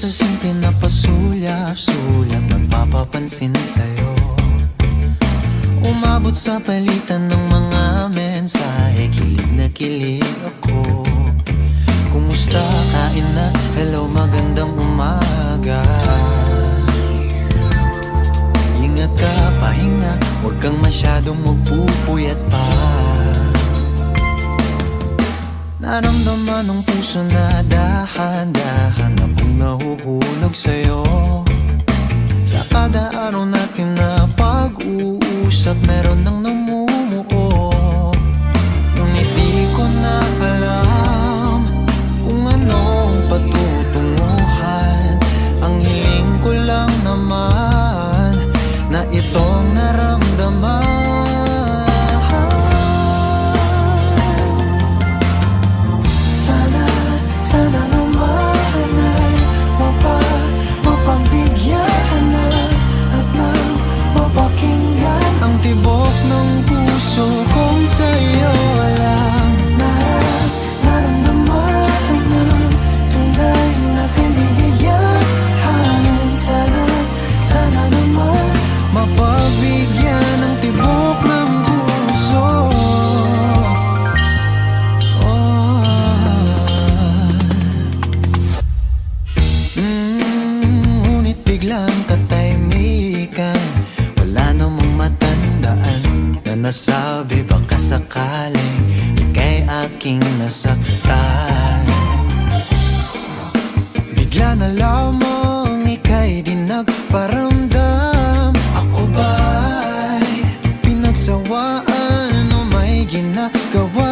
sa simple na pasulyap-sulyap, nagpapapansin sa'yo. Umabot sa palitan ng mga mensahe, kilig na kilig ako. Kumusta, kain na, hello, magandang umaga. Ingat ka, pahinga, huwag kang masyadong magpupuyat pa. Naramdaman ng puso na dahan-dahan na pong nahuhulog sa'yo. Sa kada araw natin na pag-uusap, meron nang namumuo. Ngunit di ko na alam kung anong patutunguhan. Ang hiling ko lang naman na itong naramdaman. Sana naman ay mapagbigyan na at nang mapakinggan ang tibok ng puso kong sa'yo lang. Naramdaman ng tunay na kaligayahan. Sana naman mapagbigyan ng tibok ng puso. Ngunit biglang katahimikan, wala namang matandaan na nasabi baka sakaling ika'y aking nasaktan. Bigla na lamang ika'y di nagparamdam. Ako ba'y pinagsawaan o may ginagawa?